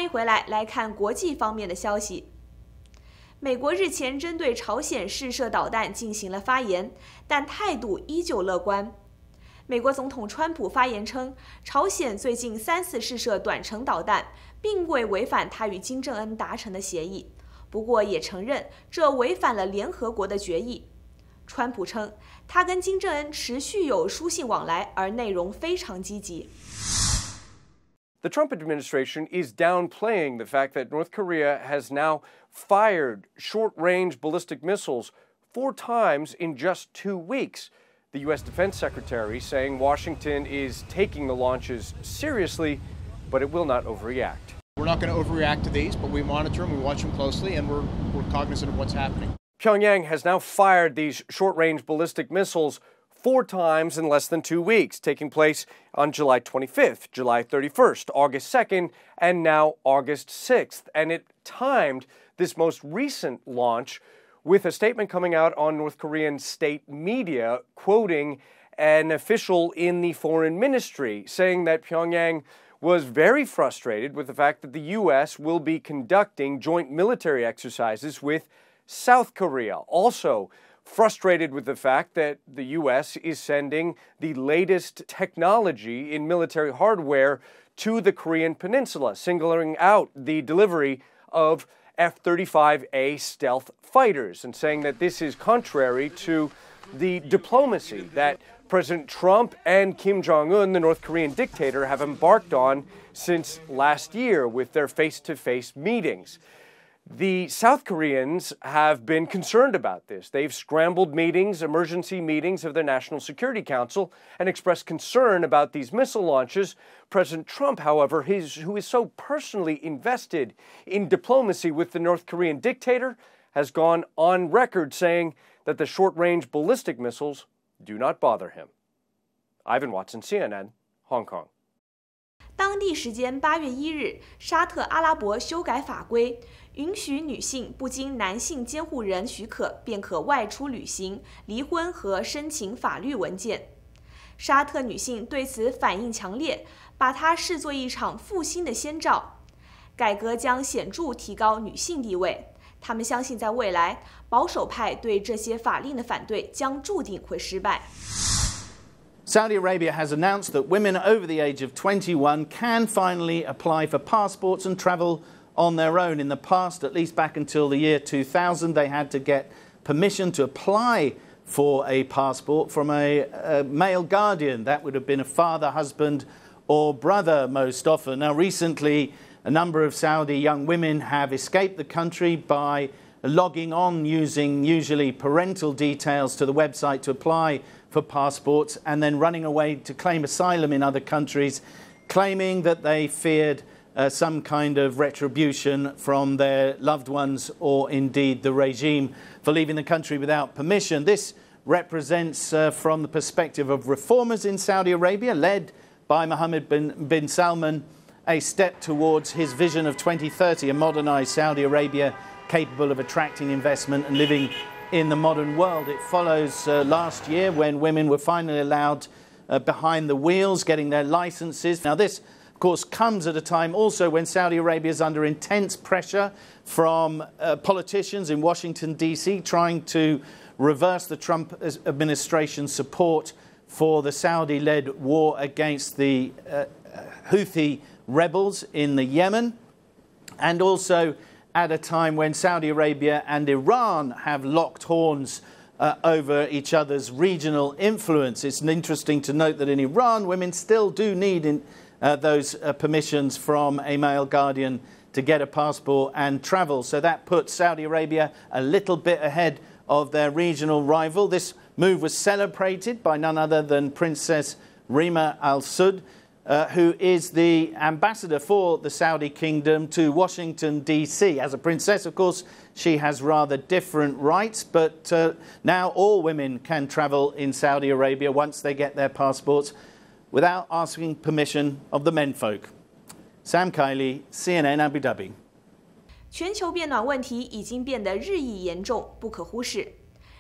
迎回来，来看国际方面的消息。美国日前针对朝鲜试射导弹进行了发言，但态度依旧乐观。美国总统川普发言称，朝鲜最近3次试射短程导弹，并未违反他与金正恩达成的协议，不过也承认这违反了联合国的决议。川普称，他跟金正恩持续有书信往来，而内容非常积极。The Trump administration is downplaying the fact that North Korea has now fired short-range ballistic missiles 4 times in just 2 weeks. The U.S. Defense Secretary saying Washington is taking the launches seriously, but it will not overreact. We're not going to overreact to these, but we monitor them, we watch them closely, and we're cognizant of what's happening. Pyongyang has now fired these short-range ballistic missiles 4 times in less than 2 weeks, taking place on July 25th, July 31st, August 2nd, and now August 6th. And it timed this most recent launch with a statement coming out on North Korean state media, quoting an official in the foreign ministry, saying that Pyongyang was very frustrated with the fact that the U.S. will be conducting joint military exercises with South Korea. Also frustrated with the fact that the U.S. is sending the latest technology in military hardware to the Korean Peninsula, singling out the delivery of F-35A stealth fighters and saying that this is contrary to the diplomacy that President Trump and Kim Jong-un, the North Korean dictator, have embarked on since last year with their face-to-face meetings. The South Koreans have been concerned about this. They've scrambled meetings, emergency meetings of their National Security Council, and expressed concern about these missile launches. President Trump, however, who is so personally invested in diplomacy with the North Korean dictator, has gone on record saying that the short-range ballistic missiles do not bother him. Ivan Watson, CNN, Hong Kong. 当地时间8月1日，沙特阿拉伯修改法规，允许女性不经男性监护人许可便可外出旅行、离婚和申请法律文件。沙特女性对此反应强烈，把它视作一场复兴的先兆。改革将显著提高女性地位。他们相信，在未来，保守派对这些法令的反对将注定会失败。Saudi Arabia has announced that women over the age of 21 can finally apply for passports and travel on their own. In the past, at least back until the year 2000, they had to get permission to apply for a passport from a male guardian. That would have been a father, husband, or brother most often. Now, recently, a number of Saudi young women have escaped the country by logging on using usually parental details to the website to apply for passports and then running away to claim asylum in other countries, claiming that they feared some kind of retribution from their loved ones or indeed the regime for leaving the country without permission. This represents, from the perspective of reformers in Saudi Arabia, led by Mohammed bin Salman, a step towards his vision of 2030, a modernized Saudi Arabia capable of attracting investment and living in the modern world. It follows last year when women were finally allowed behind the wheels, getting their licenses. Now this, of course, comes at a time also when Saudi Arabia is under intense pressure from politicians in Washington, D.C., trying to reverse the Trump administration's support for the Saudi-led war against the Houthi rebels in the Yemen, and also at a time when Saudi Arabia and Iran have locked horns over each other's regional influence. It's interesting to note that in Iran, women still do need those permissions from a male guardian to get a passport and travel. So that puts Saudi Arabia a little bit ahead of their regional rival. This move was celebrated by none other than Princess Rima Al Saud, who is the ambassador for the Saudi kingdom to Washington, D.C. As a princess, of course, she has rather different rights, but now all women can travel in Saudi Arabia once they get their passports without asking permission of the menfolk. Sam Kiley, CNN Abu Dhabi. 全球变暖问题已经变得日益严重，不可忽视。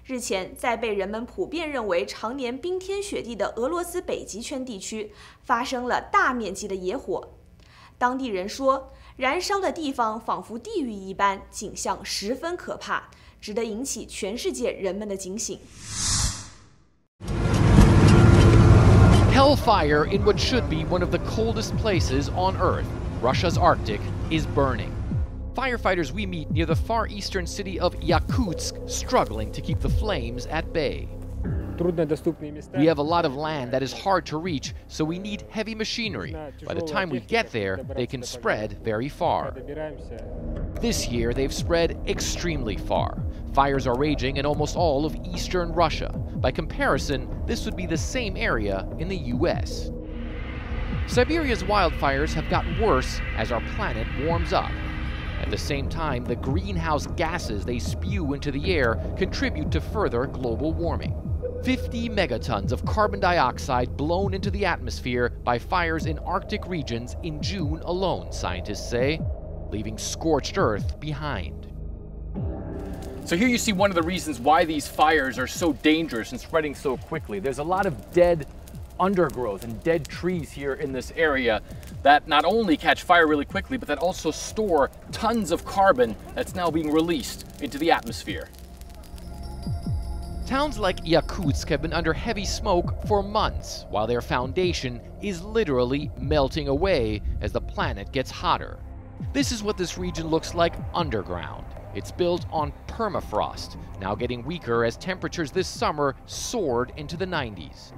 日前，在被人们普遍认为常年冰天雪地的俄罗斯北极圈地区，发生了大面积的野火。当地人说，燃烧的地方仿佛地狱一般，景象十分可怕，值得引起全世界人们的警醒。Hellfire in what should be one of the coldest places on Earth, Russia's Arctic, is burning. Firefighters we meet near the far eastern city of Yakutsk struggling to keep the flames at bay. We have a lot of land that is hard to reach, so we need heavy machinery. By the time we get there, they can spread very far. This year, they've spread extremely far. Fires are raging in almost all of eastern Russia. By comparison, this would be the same area in the US. Siberia's wildfires have gotten worse as our planet warms up. At the same time, the greenhouse gases they spew into the air contribute to further global warming. 50 megatons of carbon dioxide blown into the atmosphere by fires in Arctic regions in June alone, scientists say, leaving scorched earth behind. So here you see one of the reasons why these fires are so dangerous and spreading so quickly. There's a lot of dead undergrowth and dead trees here in this area that not only catch fire really quickly, but that also store tons of carbon that's now being released into the atmosphere. Towns like Yakutsk have been under heavy smoke for months, while their foundation is literally melting away as the planet gets hotter. This is what this region looks like underground. It's built on permafrost, now getting weaker as temperatures this summer soared into the 90s.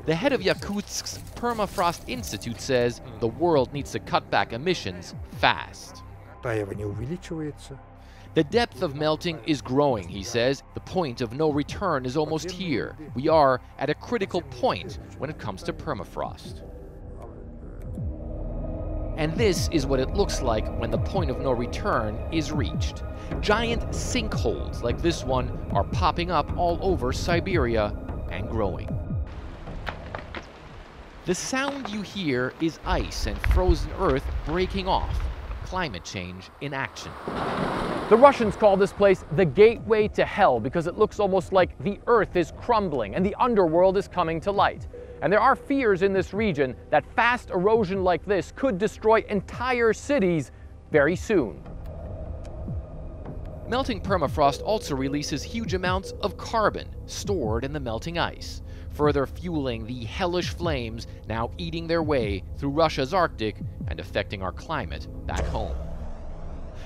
The head of Yakutsk's Permafrost Institute says the world needs to cut back emissions fast. The depth of melting is growing, he says. The point of no return is almost here. We are at a critical point when it comes to permafrost. And this is what it looks like when the point of no return is reached. Giant sinkholes like this one are popping up all over Siberia and growing. The sound you hear is ice and frozen earth breaking off. Climate change in action. The Russians call this place the gateway to hell because it looks almost like the earth is crumbling and the underworld is coming to light. And there are fears in this region that fast erosion like this could destroy entire cities very soon. Melting permafrost also releases huge amounts of carbon stored in the melting ice, further fueling the hellish flames now eating their way through Russia's Arctic and affecting our climate back home.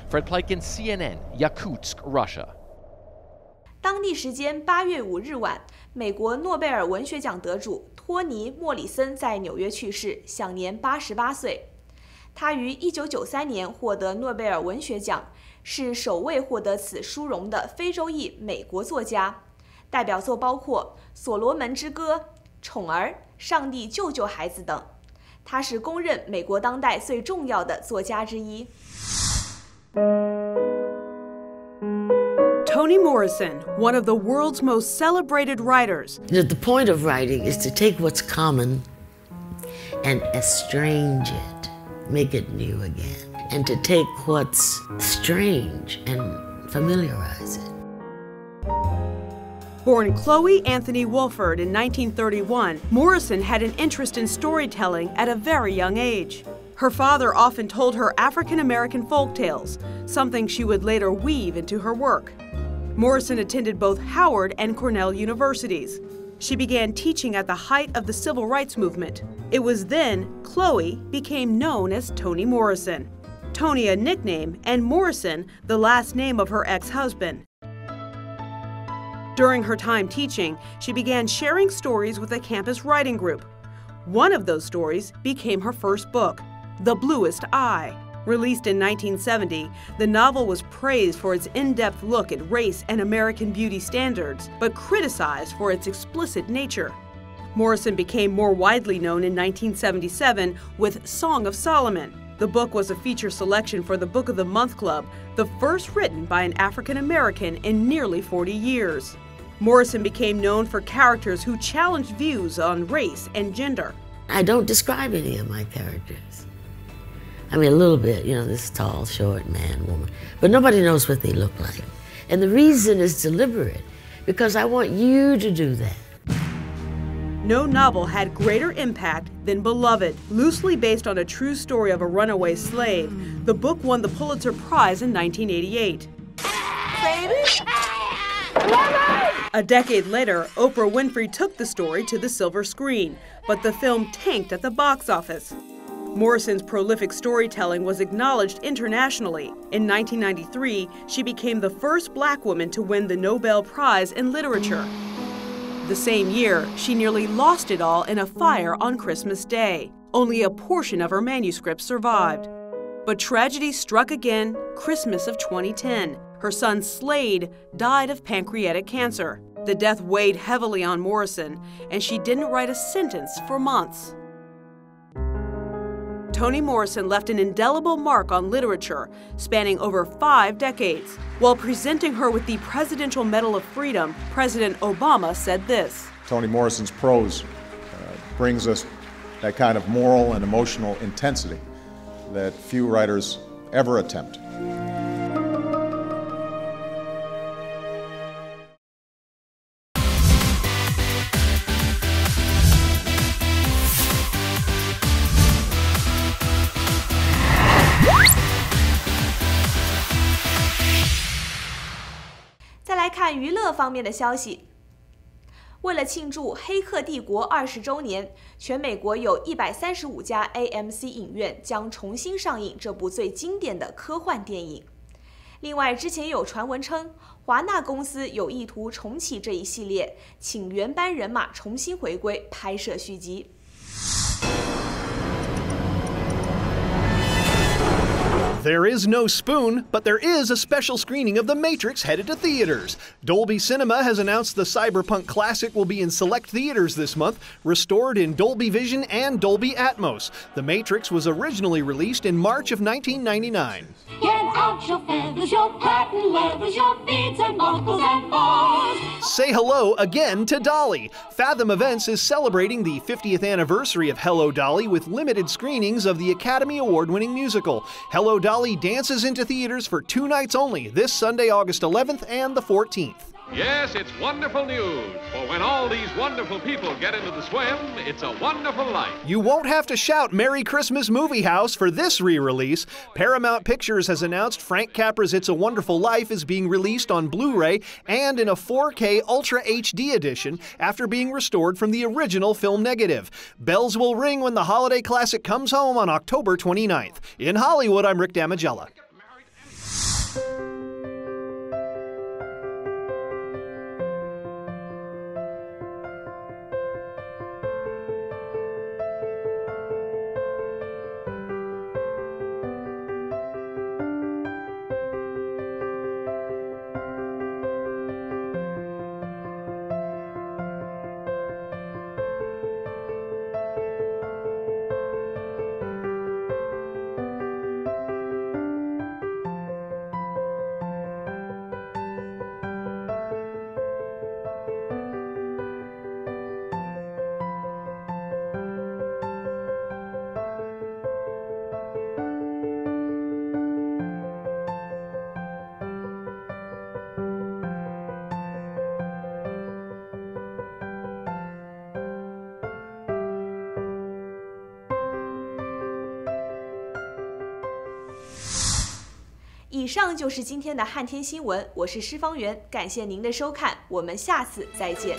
Fred Pleitgen, CNN, Yakutsk, Russia. 当地时间8月5日晚，美国诺贝尔文学奖得主托尼·莫里森在纽约去世，享年88岁。他于1993年获得诺贝尔文学奖，是首位获得此殊荣的非洲裔美国作家。代表作包括《所罗门之歌》、《宠儿》、《上帝救救孩子》等。他是公认美国当代最重要的作家之一。Toni Morrison, one of the world's most celebrated writers. The point of writing is to take what's common and estrange it, make it new again, and to take what's strange and familiarize it. Born Chloe Anthony Wolford in 1931, Morrison had an interest in storytelling at a very young age. Her father often told her African-American folktales, something she would later weave into her work. Morrison attended both Howard and Cornell universities. She began teaching at the height of the civil rights movement. It was then Chloe became known as Toni Morrison. Toni a nickname, and Morrison the last name of her ex-husband. During her time teaching, she began sharing stories with a campus writing group. One of those stories became her first book, The Bluest Eye. Released in 1970, the novel was praised for its in-depth look at race and American beauty standards, but criticized for its explicit nature. Morrison became more widely known in 1977 with Song of Solomon. The book was a feature selection for the Book of the Month Club, the first written by an African American in nearly 40 years. Morrison became known for characters who challenged views on race and gender. I don't describe any of my characters. I mean, a little bit, you know, this tall, short man, woman, but nobody knows what they look like. And the reason is deliberate, because I want you to do that. No novel had greater impact than Beloved. Loosely based on a true story of a runaway slave, the book won the Pulitzer Prize in 1988. A decade later, Oprah Winfrey took the story to the silver screen, but the film tanked at the box office. Morrison's prolific storytelling was acknowledged internationally. In 1993, she became the first Black woman to win the Nobel Prize in Literature. The same year, she nearly lost it all in a fire on Christmas Day. Only a portion of her manuscript survived. But tragedy struck again, Christmas of 2010. Her son Slade died of pancreatic cancer. The death weighed heavily on Morrison, and she didn't write a sentence for months. Toni Morrison left an indelible mark on literature, spanning over 5 decades. While presenting her with the Presidential Medal of Freedom, President Obama said this: Toni Morrison's prose brings us that kind of moral and emotional intensity that few writers ever attempt.再来看娱乐方面的消息。为了庆祝《黑客帝国》20周年，全美国有135家 AMC 影院将重新上映这部最经典的科幻电影。另外，之前有传闻称，华纳公司有意图重启这一系列，请原班人马重新回归拍摄续集。There is no Spoon, but there is a special screening of The Matrix headed to theaters. Dolby Cinema has announced the cyberpunk classic will be in select theaters this month, restored in Dolby Vision and Dolby Atmos. The Matrix was originally released in March of 1999. Get out your feathers, your patent leathers, your beads and buckles and bars. Say hello again to Dolly. Fathom Events is celebrating the 50th anniversary of Hello Dolly with limited screenings of the Academy Award-winning musical. Hello Dolly dances into theaters for 2 nights only, this Sunday, August 11th and the 14th. Yes, it's wonderful news, for when all these wonderful people get into the swim, it's a wonderful life. You won't have to shout Merry Christmas Movie House for this re-release. Paramount Pictures has announced Frank Capra's It's a Wonderful Life is being released on Blu-ray and in a 4K Ultra HD edition after being restored from the original film negative. Bells will ring when the holiday classic comes home on October 29th. In Hollywood, I'm Rick Damigella.以上就是今天的汉天新闻，我是施方圆，感谢您的收看，我们下次再见。